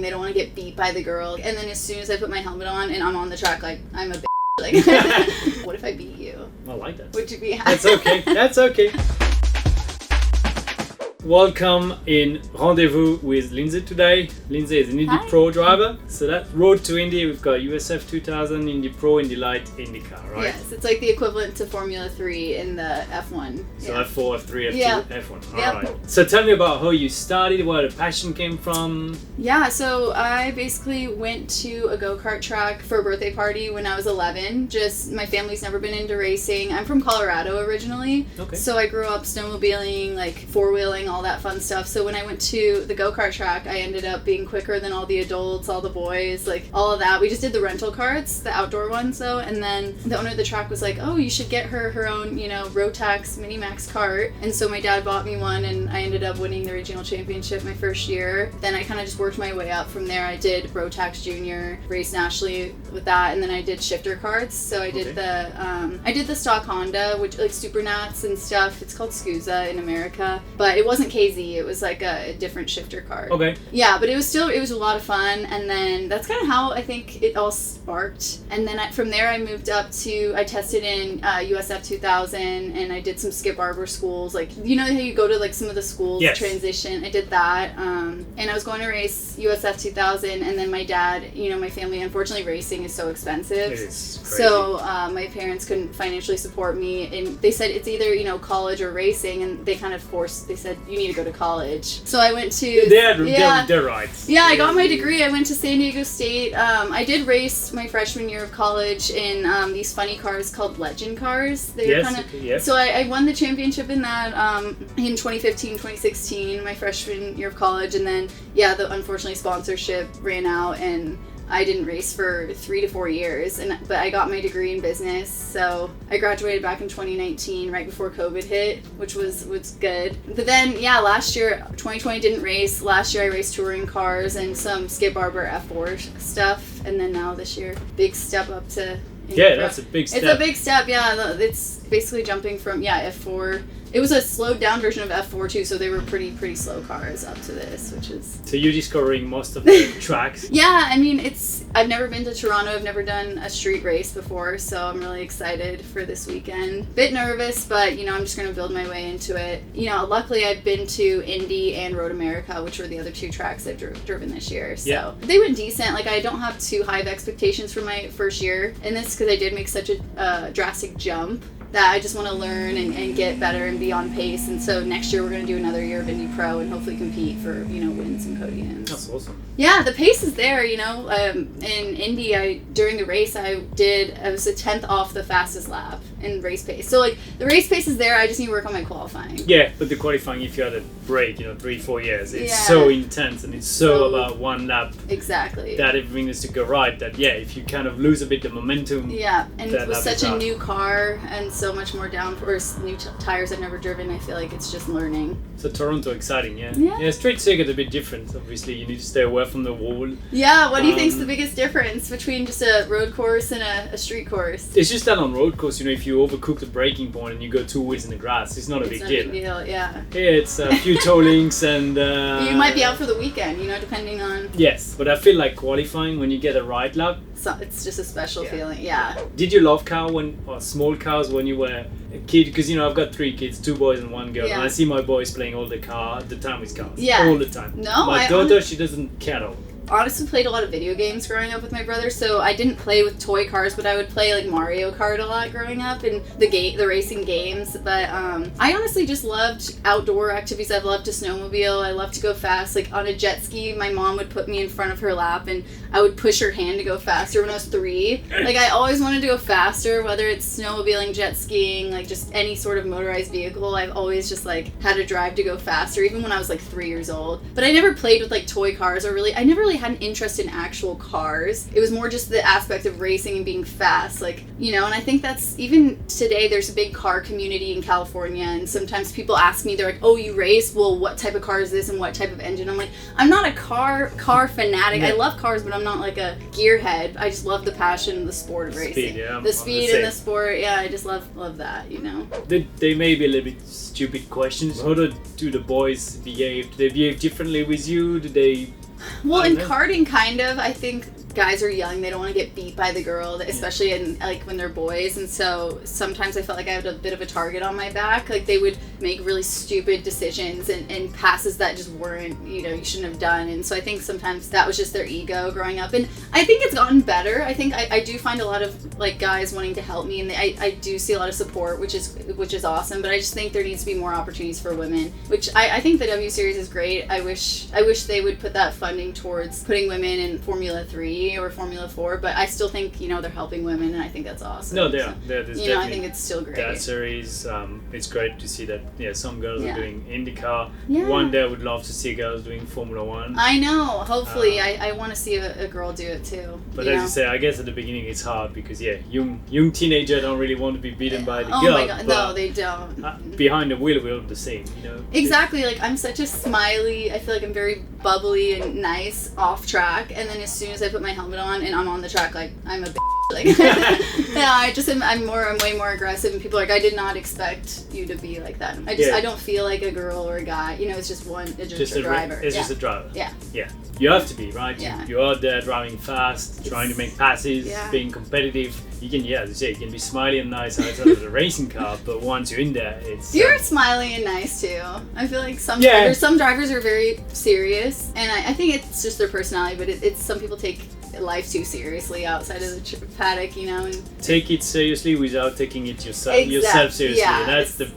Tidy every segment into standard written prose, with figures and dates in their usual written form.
They don't want to get beat by the girl. And then as soon as I put my helmet on and I'm on the track, like, I'm a bitch. Like, what if I beat you? I like that. Would you be happy? That's okay. That's okay. Welcome in Rendezvous with Lindsay today. Lindsay is an Indy Pro driver. So that road to Indy, we've got USF 2000, Indy Pro, Indy Light, IndyCar, right? Yes, it's like the equivalent to Formula 3 in the F1. So F4, F3, F2, Yeah. F1. Yeah. Alright. So tell me about how you started, where the passion came from. Yeah, so I basically went to a go-kart track for a birthday party when I was 11. Just, my family's never been into racing. I'm from Colorado originally. Okay. So I grew up snowmobiling, like four-wheeling, all that fun stuff. So when I went to the go-kart track, I ended up being quicker than all the adults, all the boys, like all of that. We just did the rental carts, the outdoor ones though, and then the owner of the track was like, oh, you should get her own, Rotax Minimax cart. And so my dad bought me one, and I ended up winning the regional championship my first year. Then I kind of just worked my way up from there. I did Rotax Junior, raced nationally with that, and then I did shifter carts. So I did the stock Honda, which like Supernats and stuff. It's called Scusa in America, but it wasn't KZ. It was like a different shifter cart. Okay. Yeah, but it was a lot of fun, and then that's kind of how I think it all sparked. And then from there I moved up to, I tested in USF 2000, and I did some Skip Barber schools, like, you know how you go to like some of the schools, yes. Transition. I did that, and I was going to race USF 2000, and then my dad, my family, unfortunately racing is so expensive. It is crazy. So my parents couldn't financially support me, and they said it's either, college or racing, and they kind of they said, you need to go to college. So I went to... They're right. Yeah, I got my degree. I went to San Diego State. I did race my freshman year of college in these funny cars called Legend cars. Yes. So I won the championship in that in 2015, 2016, my freshman year of college. And then, the unfortunately sponsorship ran out, and I didn't race for 3 to 4 years, but I got my degree in business. So I graduated back in 2019, right before COVID hit, which was good. But then, last year, 2020 didn't race. Last year I raced touring cars and some Skip Barber F4 stuff, and then now this year, big step up to... that's a big step. It's a big step, yeah. It's basically jumping from, F4. It was a slowed down version of F4 too, so they were pretty slow cars up to this, which is... So you're discovering most of the tracks? Yeah, I mean, I've never been to Toronto, I've never done a street race before, so I'm really excited for this weekend. Bit nervous, but, I'm just going to build my way into it. Luckily I've been to Indy and Road America, which were the other two tracks I've driven this year, so they went decent. Like, I don't have too high of expectations for my first year, and that's because I did make such a drastic jump that I just want to learn and get better and be on pace. And so next year we're going to do another year of Indy Pro and hopefully compete for, wins and podiums. That's awesome. Yeah, the pace is there, in Indy, during the race, I was a 10th off the fastest lap in race pace. So, like, the race pace is there, I just need to work on my qualifying. Yeah, but the qualifying, if you had a break, 3-4 years, it's so intense, and it's so about one lap. Exactly. That everything needs to go right, that, if you kind of lose a bit the momentum. Yeah, and it was such a new car, and so much more downforce, new tires I've never driven. I feel like it's just learning. So Toronto, exciting, yeah? Straight circuit a bit different. Obviously, you need to stay away from the wall. Yeah, what do you think's the biggest difference between just a road course and a street course? It's just that on road course, if you overcook the braking point and you go 2 wheels in the grass, it's not a big deal. Yeah, it's a few toe links and... you might be out for the weekend, depending on... Yes, but I feel like qualifying, when you get a right lap... So it's just a special feeling, yeah. Did you love small cars when you were a kid? Because, I've got 3 kids, 2 boys and 1 girl, and I see my boys playing all the time with cars. Yeah. All the time. No, my daughter, she doesn't care at all. Honestly played a lot of video games growing up with my brother, so I didn't play with toy cars, but I would play like Mario Kart a lot growing up and the racing games. But I honestly just loved outdoor activities. I loved to snowmobile. I loved to go fast. Like on a jet ski, my mom would put me in front of her lap and I would push her hand to go faster when I was 3. Like I always wanted to go faster, whether it's snowmobiling, jet skiing, like just any sort of motorized vehicle. I've always just like had a drive to go faster, even when I was like 3 years old. But I never played with like toy cars I never really had an interest in actual cars. It was more just the aspect of racing and being fast, like, and I think that's, even today there's a big car community in California, and sometimes people ask me, they're like, oh, you race? Well, what type of car is this and what type of engine? I'm like, I'm not a car fanatic. I love cars, but I'm not like a gearhead. I just love the passion, the sport of racing. The speed and the sport, I just love that, They may be a little bit stupid questions. How do the boys behave? Do they behave differently with you? Do they Well, in karting, kind of, I think guys are young, they don't want to get beat by the girl, especially in like when they're boys, and so sometimes I felt like I had a bit of a target on my back. Like they would make really stupid decisions and passes that just weren't, you shouldn't have done. And so I think sometimes that was just their ego growing up, and I think it's gotten better. I think I do find a lot of like guys wanting to help me, and I do see a lot of support, which is awesome. But I just think there needs to be more opportunities for women, which I think the W Series is great. I wish they would put that funding towards putting women in Formula 3 or Formula 4, but I still think they're helping women, and I think that's awesome. No, they are. I think it's still great. That series, it's great to see that. Yeah, some girls are doing IndyCar. Yeah. One day I would love to see girls doing Formula 1. I know. Hopefully, I want to see a girl do it too. But as you say, I guess at the beginning it's hard because young teenager don't really want to be beaten by the girl. Oh my god, no, they don't. Behind the wheel, we're all the same. Exactly. Like I'm such a smiley. I feel like I'm very bubbly and nice off track, and then as soon as I put my helmet on and I'm on the track, like I'm a bitch. Like I'm way more aggressive, and people are like, I did not expect you to be like that. I don't feel like a girl or a guy. It's just a driver. It's just a driver. Yeah. You have to be, right? Yeah. You're out there driving fast, trying to make passes, being competitive. You can, as you say, you can be smiley and nice outside of the racing car, but once you're in there, it's... You're smiley and nice too. I feel like some drivers are very serious, and I think it's just their personality, but it's some people take life too seriously outside of the paddock, and take it seriously without taking it yourself seriously. Yeah,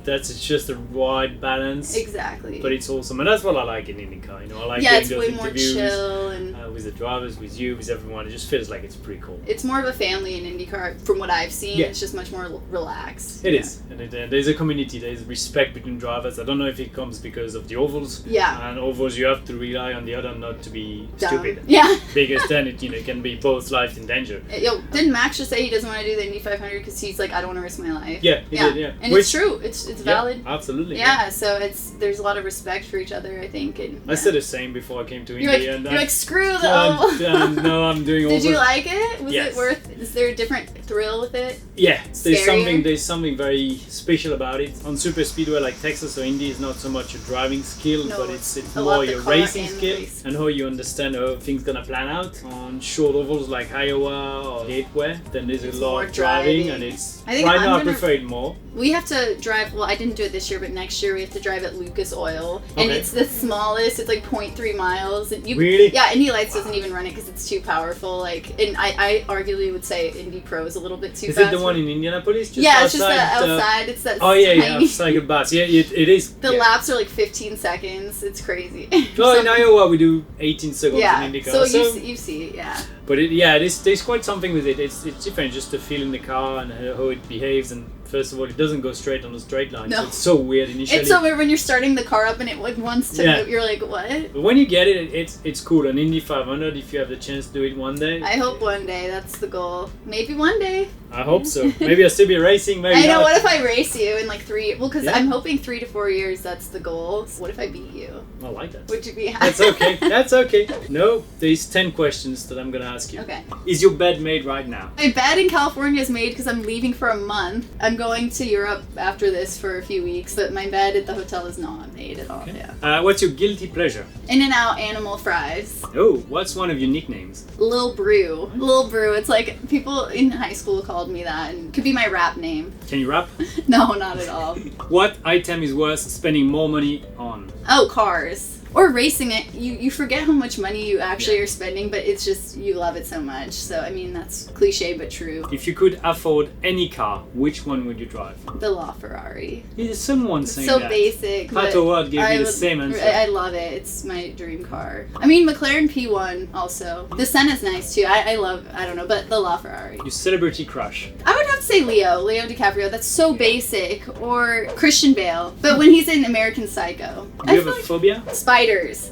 that's just the right balance. Exactly. But it's awesome, and that's what I like in IndyCar. I like it's doing way those interviews more chill and with the drivers, with you, with everyone. It just feels like it's pretty cool. It's more of a family in IndyCar, from what I've seen. It's just much more relaxed. It is, and there's a community. There's respect between drivers. I don't know if it comes because of the ovals. Yeah. And ovals, you have to rely on the other not to be stupid. Yeah. Because then it can be both lives in danger. Didn't Max just say he doesn't want to do the Indy 500 because he's like, I don't want to risk my life? Yeah, he did, yeah. And it's true. It's valid. Absolutely. Yeah, so there's a lot of respect for each other, I think. And I said the same before I came to Indy. You're like, screw the oval. No, I'm doing ovals. Did you like it? Was Yes. it worth? Is there a different thrill with it? Yeah, Scarier? there's something very special about it. On super speedway like Texas or Indy, it's not so much a driving skill, but it's more your racing skill and how you understand how things gonna plan out. On short ovals like Iowa or Gateway, then there's a lot of driving, and right now I prefer it more. We have to drive. Well, I didn't do it this year, but next year we have to drive at Lucas Oil, and it's the smallest. It's like 0.3 miles. And Really? Yeah, Indy Lights doesn't even run it because it's too powerful. And I arguably would say Indy Pro is a little bit too fast. Is it the one in Indianapolis? It's just outside. It's that. Oh yeah, it's like a bus. Yeah, it is. The laps are like 15 seconds. It's crazy. Well, in Iowa we do 18 seconds in IndyCar. So you see, yeah. But there's quite something with it. It's different, just to feel in the car and how it behaves. And first of all, it doesn't go straight on a straight line. No. So it's so weird initially. It's so weird when you're starting the car up and it wants to move. You're like, what? But when you get it, it's cool. An Indy 500, if you have the chance to do it one day. I hope one day. That's the goal. Maybe one day. I hope so. Maybe I'll still be racing. Maybe I know. not. What if I race you in like 3? Well, because I'm hoping 3 to 4 years. That's the goal. So what if I beat you? I like that. Would you be happy? That's okay. That's okay. No, there's 10 questions that I'm gonna ask you. Okay. Is your bed made right now? My bed in California is made because I'm leaving for a month. I'm going to Europe after this for a few weeks, but my bed at the hotel is not made at all. Okay. Yeah. What's your guilty pleasure? In-N-Out animal fries. Oh, what's one of your nicknames? Lil Brew. Lil Brew. It's like people in high school called me that, and it could be my rap name. Can you rap? No, not at all. What item is worth spending more money on? Oh, cars. Or racing it. You forget how much money you actually are spending, but it's just, you love it so much. So, I mean, that's cliche, but true. If you could afford any car, which one would you drive? The LaFerrari. There's someone saying so that. basic. Pato Ward gave me the same answer. I love it. It's my dream car. I mean, McLaren P1 also. The Senna's nice too. I don't know, but the LaFerrari. Your celebrity crush? I would have to say Leo DiCaprio. That's so basic. Or Christian Bale. But when he's in American Psycho. Do you have a phobia? Spiders.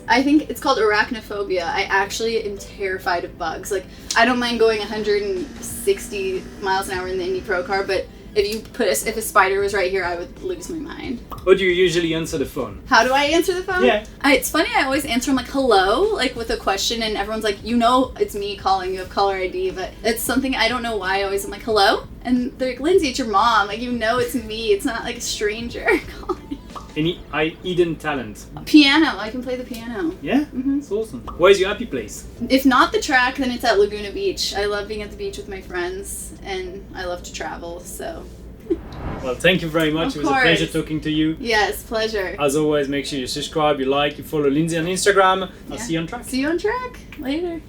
I think it's called arachnophobia. I actually am terrified of bugs. Like, I don't mind going 160 miles an hour in the Indy Pro car, but if a spider was right here, I would lose my mind. Or do you usually answer the phone? How do I answer the phone? Yeah. It's funny, I always answer them like, hello, like with a question, and everyone's like, it's me calling, you have caller ID, but it's something, I don't know why, I always am like, hello? And they're like, Lindsay, it's your mom, like, it's me, it's not like a stranger calling. any hidden talent? Piano. I can play the piano. Yeah? That's awesome. Where's your happy place? If not the track, then it's at Laguna Beach. I love being at the beach with my friends, and I love to travel, so... Well, thank you very much. Of It was a course. pleasure talking to you. Yes, pleasure. As always, make sure you subscribe, you like, you follow Lindsay on Instagram. I'll Yeah. see you on track. See you on track. Later.